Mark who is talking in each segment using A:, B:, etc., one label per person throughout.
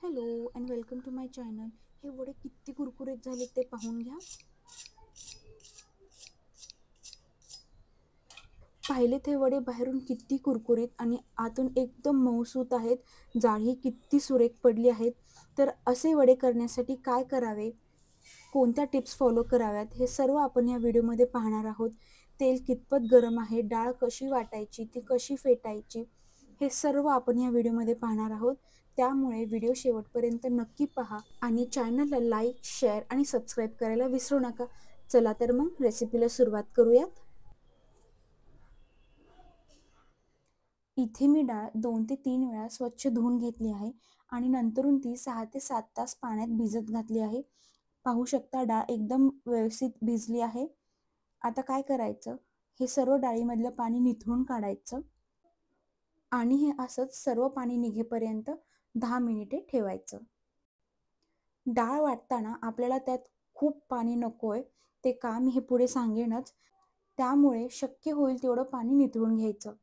A: Hello and welcome to my channel. हे वडे किती कुरकुरीत झालेत ते पाहून घ्या. पाहिलेत हे वडे बाहेरून किती कुरकुरीत आणि आतून एकदम मऊसूत आहेत. जाळी किती सुरेख पडली आहेत. तर असे वडे करण्यासाठी काय करावे, कोणत्या टिप्स फॉलो कराव्यात, हे सर्व आपण या व्हिडिओमध्ये पाहणार आहोत. तेल कितपत गरम आहे, डाळ कशी वाटायची, ती कशी फेटायची, हे सर्व आपण या व्हिडिओमध्ये पाहणार आहोत. त्यामुळे व्हिडिओ शेवटपर्यंत नक्की पहा आणि चॅनलला लाईक, शेअर आणि सबस्क्राईब करायला विसरू नका. चला तर मग रेसिपीला सुरुवात करूयात. इथे मी डाळ 2 ते 3 वेळा स्वच्छ धुवून घेतली आहे आणि नंतरून ती 6 ते 7 तास पाण्यात भिजत घातली आहे. पाहू शकता डाळ एकदम व्यवस्थित भिजली आहे. आता काय करायचं, हे सर्व डाळीमधलं पाणी निथळून काढायचं आणि हे असंच सर्व पाणी निघेपर्यंत 10 मिनिटे ठेवायचं. डाळ वाटताना आपल्याला त्यात खूप पाणी नकोय, ते का मी हे पुढे सांगेनच. त्यामुळे शक्य होईल तेवढं पाणी निथळून घ्यायचं.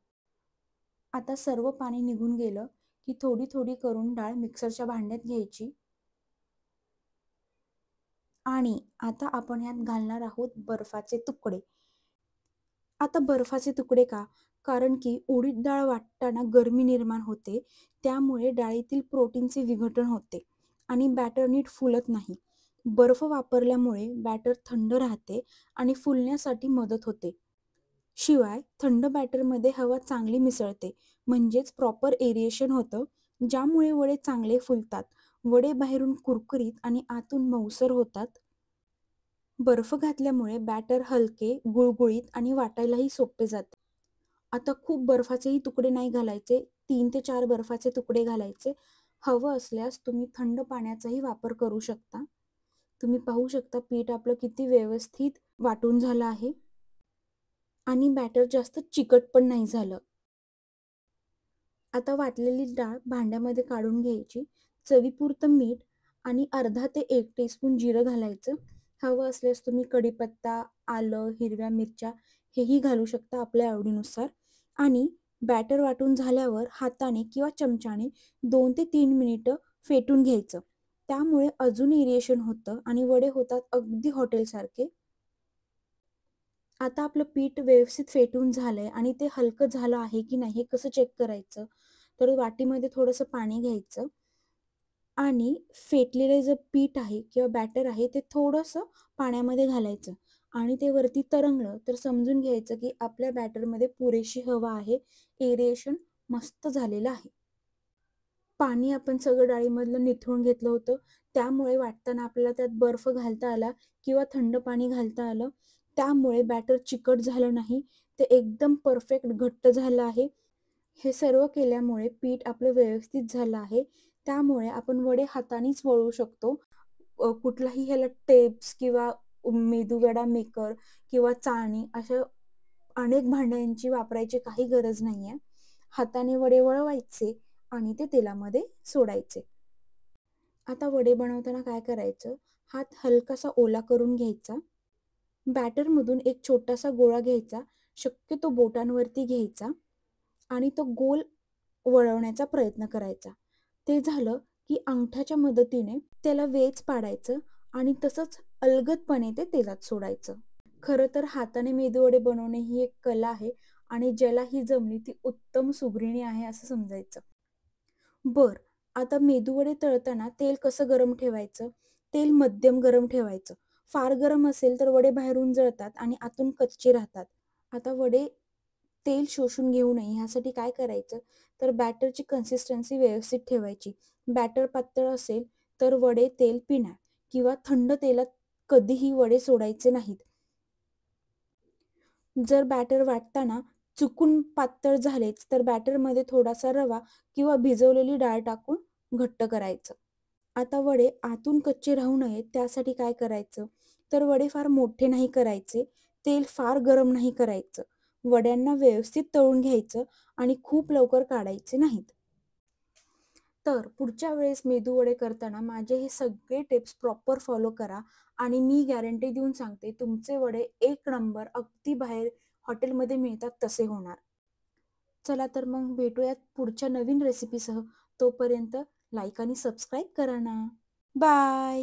A: आता सर्व पाणी निघून गेलं की थोडी थोडी करून डाळ मिक्सरच्या भांड्यात घ्यायची आणि आता आपण यात घालणार आहोत बर्फाचे तुकडे. आता बर्फाचे तुकडे का? कारण की उडीद डाळ वाटताना गरमी निर्माण होते, त्यामुळे डाळीतील प्रोटीनचे विघटन होते आणि बॅटर नीट फुलत नाही. बर्फ वापरल्यामुळे बॅटर थंड राहते आणि फुलण्यासाठी मदत होते. शिवाय थंड बॅटरमध्ये हवा चांगली मिसळते, म्हणजेच प्रॉपर एरिएशन होतं, ज्यामुळे वडे चांगले फुलतात. वडे बाहेरून कुरकुरीत आणि आतून मऊसर होतात. बर्फ घातल्यामुळे बॅटर हलके, गुळगुळीत आणि वाटायलाही सोपे जाते. आता खूप बर्फाचेही तुकडे नाही घालायचे, 3 ते 4 बर्फाचे तुकडे घालायचे. हवं असल्यास तुम्ही थंड पाण्याचाही वापर करू शकता. तुम्ही पाहू शकता पीठ आपलं किती व्यवस्थित वाटून झालं आहे आणि बॅटर जास्त चिकट पण नाही झालं. आता वाटलेली डाळ भांड्यामध्ये काढून घ्यायची. चवीपुरतं मीठ आणि अर्धा ते 1 टीस्पून जिरं घालायचं. हवं असल्यास तुम्ही कढीपत्ता, आलं, हिरव्या मिरच्या हेही घालू शकता आपल्या आवडीनुसार. आणि बॅटर वाटून झाल्यावर हाताने किंवा चमच्याने 2 ते 3 मिनिटं फेटून घ्यायचं. त्यामुळे अजून एरिएशन होतं आणि वडे होतात अगदी हॉटेलसारखे. आता आपलं पीठ व्यवस्थित फेटून झालंय आणि ते हलकं झालं आहे की नाही हे कसं चेक करायचं? तर वाटीमध्ये थोडंसं पाणी घ्यायचं आणि फेटलेलं जे पीठ आहे किंवा बॅटर आहे ते थोडंसं पाण्यामध्ये घालायचं आणि ते वरती तरंगलं तर समजून घ्यायचं की आपल्या बॅटरमध्ये पुरेशी हवा आहे, एरिएशन मस्त झालेलं आहे. पाणी आपण सगळं डाळीमधलं निथळून घेतलं होतं, त्यामुळे वाटताना आपल्याला त्यात बर्फ घालता आला किंवा थंड पाणी घालता आलं. त्यामुळे बॅटर चिकट झालं नाही, ते एकदम परफेक्ट घट्ट झालं आहे. हे सर्व केल्यामुळे पीठ आपलं व्यवस्थित झालं आहे. त्यामुळे आपण वडे हातानेच वळू शकतो. कुठलाही ह्याला टेप्स किंवा मेदूवडा मेकर किंवा चाळणी अशा अनेक भांड्यांची वापरायची काही गरज नाहीये. हाताने वडे वळवायचे आणि ते तेलामध्ये सोडायचे. आता वडे बनवताना काय करायचं? हात हलकासा ओला करून घ्यायचा. बॅटरमधून एक छोटासा गोळा घ्यायचा, शक्यतो बोटांवरती घ्यायचा आणि तो गोल वळवण्याचा प्रयत्न करायचा. ते झालं की अंगठ्याच्या मदतीने त्याला वेच पाडायचं आणि तसंच अलगदपणे ते तेलात सोडायचं. खरं तर हाताने मेदूवडे बनवणे ही एक कला आहे आणि ज्याला ही जमली ती उत्तम सुगृहिणी आहे असं समजायचं. बर, आता मेदूवडे तळताना तेल कसं गरम ठेवायचं? तेल मध्यम गरम ठेवायचं. फार गरम असेल तर वडे बाहेरून जळतात आणि आतून कच्चे राहतात. आता वडे तेल शोषून घेऊ नये ह्यासाठी काय करायचं? तर बॅटरची कन्सिस्टन्सी व्यवस्थित ठेवायची. बॅटर पातळ असेल तर वडे तेल पिणार किंवा थंड तेलात कधीही वडे सोडायचे नाहीत. जर बॅटर वाटताना चुकून पातळ झालेच तर बॅटरमध्ये थोडासा रवा किंवा भिजवलेली डाळ टाकून घट्ट करायचं. आता वडे आतून कच्चे राहू नयेत त्यासाठी काय करायचं? तर वडे फार मोठे नाही करायचे, तेल फार गरम नाही करायचं. वड्यांना व्यवस्थित तळून घ्यायचं आणि खूप लवकर काढायचे नाहीत. तर पुढच्या वेळेस मेदूवडे करताना माझे हे सगळे टिप्स प्रॉपर फॉलो करा आणि मी गॅरंटी देऊन सांगते तुमचे वडे एक नंबर अगदी बाहेर हॉटेलमध्ये मिळतात तसे होणार. चला तर मग भेटूयात पुढच्या नवीन रेसिपीसह. तोपर्यंत लाईक आणि सबस्क्राईब करा ना. बाय.